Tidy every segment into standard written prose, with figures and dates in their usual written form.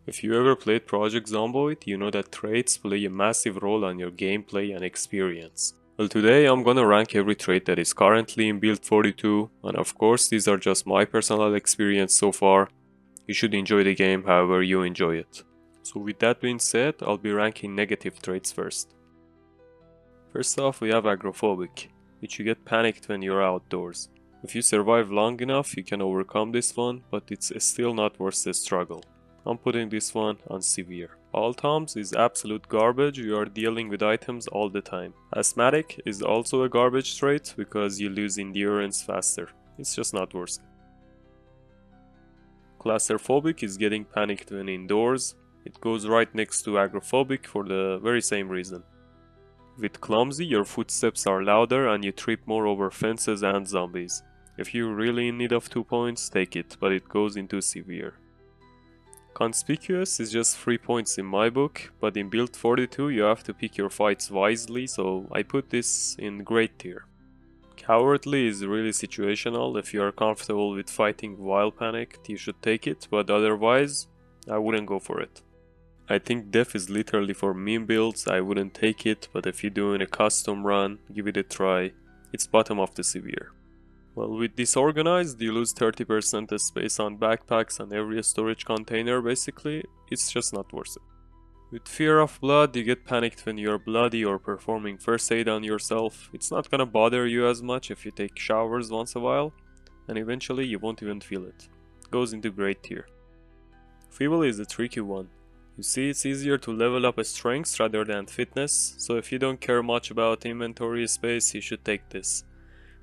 If you ever played Project Zomboid, you know that traits play a massive role on your gameplay and experience. Well, today I'm gonna rank every trait that is currently in build 42, and of course these are just my personal experience so far. You should enjoy the game however you enjoy it. So with that being said, I'll be ranking negative traits first. First off, we have Agrophobic, which you get panicked when you're outdoors. If you survive long enough, you can overcome this one, but it's still not worth the struggle. I'm putting this one on severe. All Toms is absolute garbage, you are dealing with items all the time. Asthmatic is also a garbage trait because you lose endurance faster. It's just not worth it. Claustrophobic is getting panicked when indoors. It goes right next to Agrophobic for the very same reason. With Clumsy, your footsteps are louder and you trip more over fences and zombies. If you're really in need of 2 points, take it, but it goes into severe. Conspicuous is just 3 points in my book, but in build 42 you have to pick your fights wisely, so I put this in great tier. Cowardly is really situational. If you are comfortable with fighting while panicked, you should take it, but otherwise, I wouldn't go for it. I think Def is literally for meme builds, I wouldn't take it, but if you're doing a custom run, give it a try. It's bottom of the severe. Well, with Disorganized, you lose 30% space on backpacks and every storage container basically, it's just not worth it. With Fear of Blood, you get panicked when you're bloody or performing first aid on yourself. It's not gonna bother you as much if you take showers once a while, and eventually you won't even feel it. Goes into great tier. Feeble is a tricky one. You see, it's easier to level up a strength rather than fitness, so if you don't care much about inventory space, you should take this.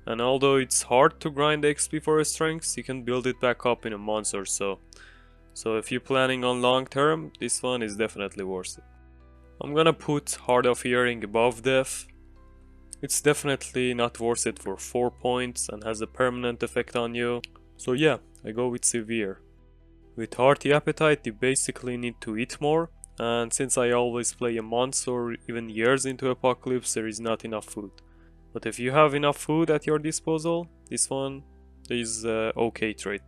And although it's hard to grind XP for a strength, you can build it back up in a month or so. So if you're planning on long term, this one is definitely worth it. I'm gonna put Hard of Hearing above Death. It's definitely not worth it for 4 points and has a permanent effect on you. So yeah, I go with Severe. With Hearty Appetite you basically need to eat more, and since I always play a month or even years into Apocalypse, there is not enough food. But if you have enough food at your disposal, this one is a okay trait.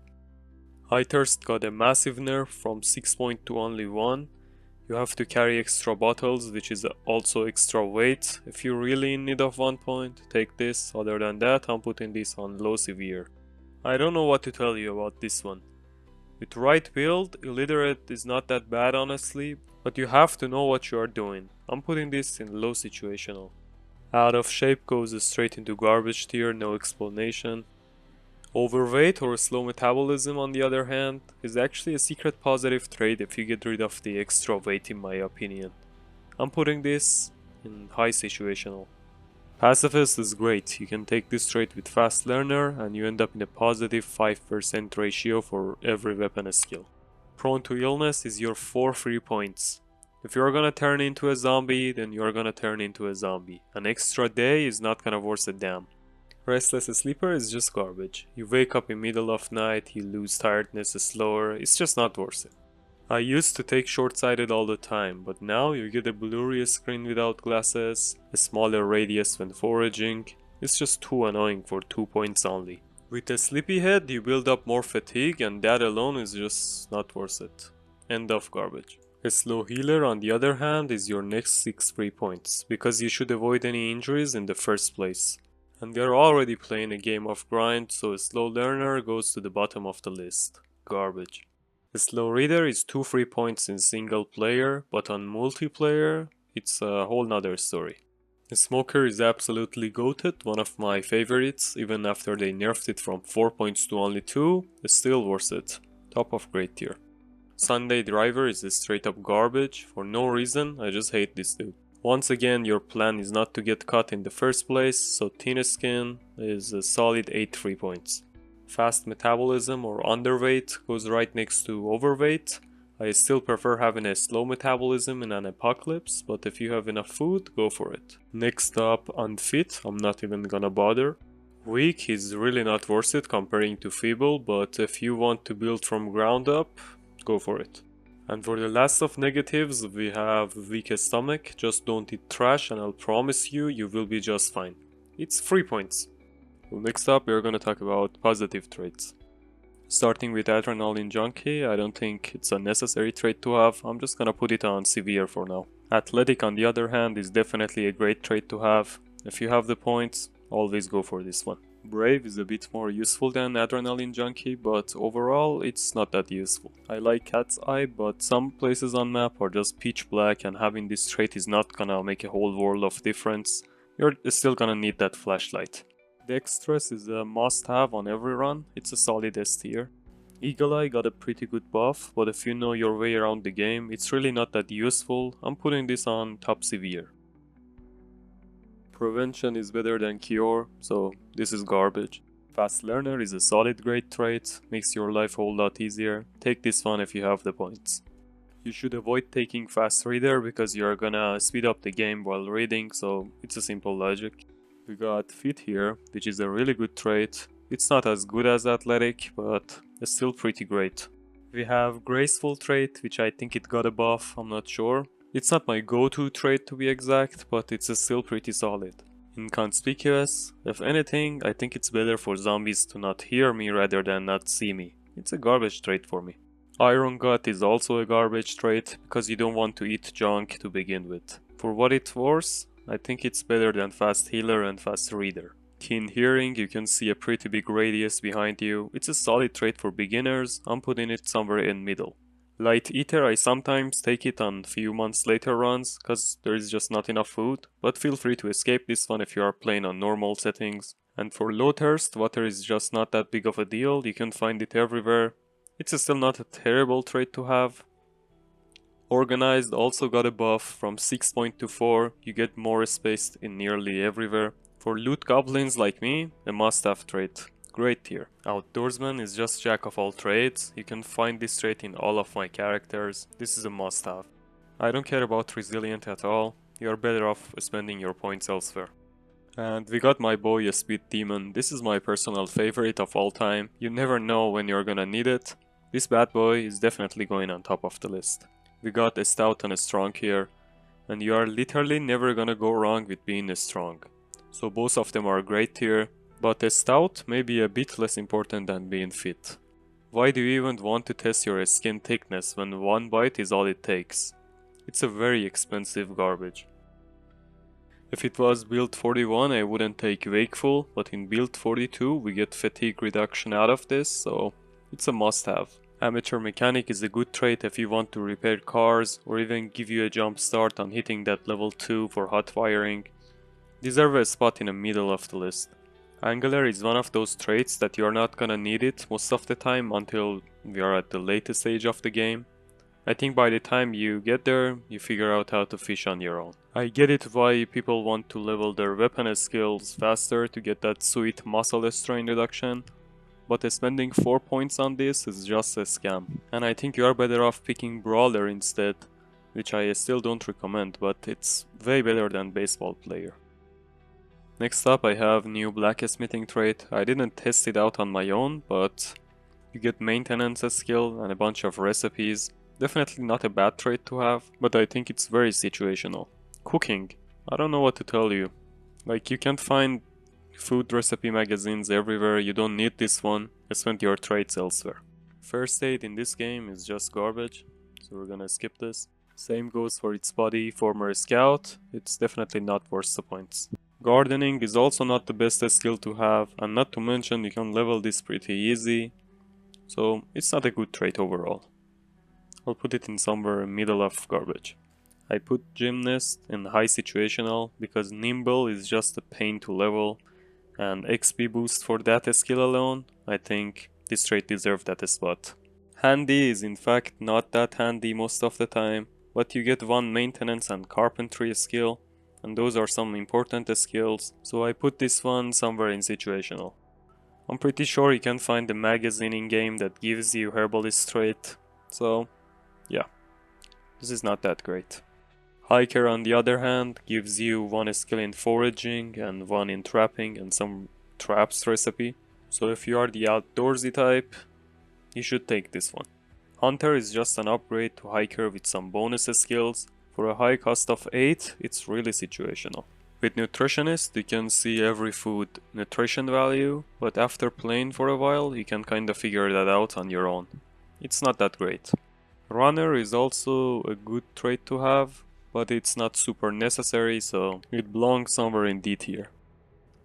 High Thirst got a massive nerf from 6 point to only 1. You have to carry extra bottles, which is also extra weight. If you're really in need of 1 point, take this. Other than that, I'm putting this on low severe. I don't know what to tell you about this one. With right build, Illiterate is not that bad honestly, but you have to know what you are doing. I'm putting this in low situational. Out of Shape goes straight into garbage tier, no explanation. Overweight or slow metabolism on the other hand is actually a secret positive trait if you get rid of the extra weight in my opinion. I'm putting this in high situational. Pacifist is great, you can take this trait with Fast Learner and you end up in a positive 5% ratio for every weapon skill. Prone to Illness is your 4 free points. If you're gonna turn into a zombie, then you're gonna turn into a zombie. An extra day is not gonna worth a damn. Restless Sleeper is just garbage. You wake up in middle of night, you lose tiredness slower, it's just not worth it. I used to take short-sighted all the time, but now you get a blurry screen without glasses, a smaller radius when foraging, it's just too annoying for 2 points only. With a sleepyhead you build up more fatigue and that alone is just not worth it. End of garbage. A slow healer on the other hand is your next 6 free points, because you should avoid any injuries in the first place. And they're already playing a game of grind, so a slow learner goes to the bottom of the list. Garbage. The slow reader is 2 free points in single player, but on multiplayer, it's a whole nother story. The smoker is absolutely goated, one of my favorites, even after they nerfed it from 4 points to only 2, it's still worth it. Top of great tier. Sunday driver is a straight up garbage, for no reason, I just hate this dude. Once again, your plan is not to get caught in the first place, so Tina Skin is a solid 8 free points. Fast metabolism or underweight goes right next to overweight. I still prefer having a slow metabolism in an apocalypse, but if you have enough food, go for it. Next up, unfit, I'm not even gonna bother. Weak is really not worth it comparing to feeble, but if you want to build from ground up, go for it. And for the last of negatives, we have weak stomach, just don't eat trash and I'll promise you, you will be just fine. It's 3 points. Well, next up we are gonna talk about positive traits. Starting with Adrenaline Junkie, I don't think it's a necessary trait to have, I'm just gonna put it on Severe for now. Athletic on the other hand is definitely a great trait to have. If you have the points, always go for this one. Brave is a bit more useful than Adrenaline Junkie, but overall it's not that useful. I like Cat's Eye, but some places on map are just pitch black and having this trait is not gonna make a whole world of difference. You're still gonna need that flashlight. Dexterous is a must-have on every run, it's a solid S tier. Eagle Eye got a pretty good buff, but if you know your way around the game, it's really not that useful. I'm putting this on top Severe. Prevention is better than Cure, so this is garbage. Fast Learner is a solid great trait, makes your life a whole lot easier. Take this one if you have the points. You should avoid taking Fast Reader because you're gonna speed up the game while reading, so it's a simple logic. We got Fit here, which is a really good trait. It's not as good as Athletic, but it's still pretty great. We have Graceful trait, which I think it got a buff, I'm not sure. It's not my go-to trait to be exact, but it's still pretty solid. Inconspicuous, if anything, I think it's better for zombies to not hear me rather than not see me. It's a garbage trait for me. Iron Gut is also a garbage trait, because you don't want to eat junk to begin with. For what it's worth, I think it's better than Fast Healer and Fast Reader. Keen Hearing, you can see a pretty big radius behind you. It's a solid trait for beginners, I'm putting it somewhere in middle. Light Eater, I sometimes take it on few months later runs, cause there is just not enough food, but feel free to escape this one if you are playing on normal settings. And for Low Thirst, water is just not that big of a deal, you can find it everywhere. It's still not a terrible trait to have. Organized also got a buff from 6 point to 4, you get more space in nearly everywhere. For loot goblins like me, a must-have trait. Great tier. Outdoorsman is just jack of all trades, you can find this trait in all of my characters, this is a must-have. I don't care about Resilient at all, you're better off spending your points elsewhere. And we got my boy a Speed Demon, this is my personal favorite of all time, you never know when you're gonna need it. This bad boy is definitely going on top of the list. We got a Stout and a Strong here, and you are literally never gonna go wrong with being a Strong. So both of them are great tier. But a Stout may be a bit less important than being fit. Why do you even want to test your skin thickness when one bite is all it takes? It's a very expensive garbage. If it was build 41 I wouldn't take Wakeful, but in build 42 we get fatigue reduction out of this, so it's a must have. Amateur Mechanic is a good trait if you want to repair cars or even give you a jump start on hitting that level 2 for hot wiring. Deserve a spot in the middle of the list. Angular is one of those traits that you're not gonna need it most of the time until we are at the latest stage of the game. I think by the time you get there, you figure out how to fish on your own. I get it why people want to level their weapon skills faster to get that sweet muscle strain reduction, but spending 4 points on this is just a scam. And I think you are better off picking Brawler instead, which I still don't recommend, but it's way better than Baseball Player. Next up I have new Blacksmithing trait. I didn't test it out on my own, but you get maintenance skill and a bunch of recipes. Definitely not a bad trait to have, but I think it's very situational. Cooking. I don't know what to tell you. Like, you can find food recipe magazines everywhere, you don't need this one. Spend your traits elsewhere. First aid in this game is just garbage, so we're gonna skip this. Same goes for its body, Former Scout. It's definitely not worth the points. Gardening is also not the best skill to have, and not to mention you can level this pretty easy, so it's not a good trait overall. I'll put it in somewhere middle of garbage. I put Gymnast in high situational because Nimble is just a pain to level, and XP boost for that skill alone, I think this trait deserves that spot. Handy is in fact not that handy most of the time, but you get one maintenance and carpentry skill, and those are some important skills, so I put this one somewhere in situational. I'm pretty sure you can find a magazine in game that gives you Herbalist trait, so yeah, this is not that great. Hiker on the other hand gives you one skill in foraging and one in trapping and some traps recipe, so if you are the outdoorsy type, you should take this one. Hunter is just an upgrade to Hiker with some bonus skills. For a high cost of 8, it's really situational. With nutritionist, you can see every food nutrition value, but after playing for a while, you can kinda figure that out on your own. It's not that great. Runner is also a good trait to have, but it's not super necessary, so it belongs somewhere in D tier.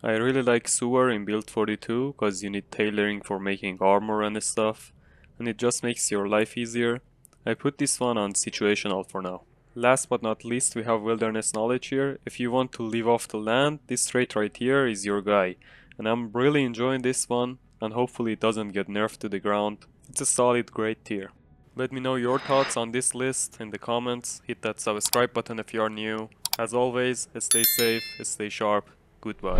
I really like Sewer in build 42, cause you need tailoring for making armor and stuff, and it just makes your life easier. I put this one on situational for now. Last but not least, we have wilderness knowledge here. If you want to live off the land, this trait right here is your guy, and I'm really enjoying this one, and hopefully it doesn't get nerfed to the ground. It's a solid great tier. Let me know your thoughts on this list in the comments. Hit that subscribe button if you are new. As always, stay safe, stay sharp. Goodbye.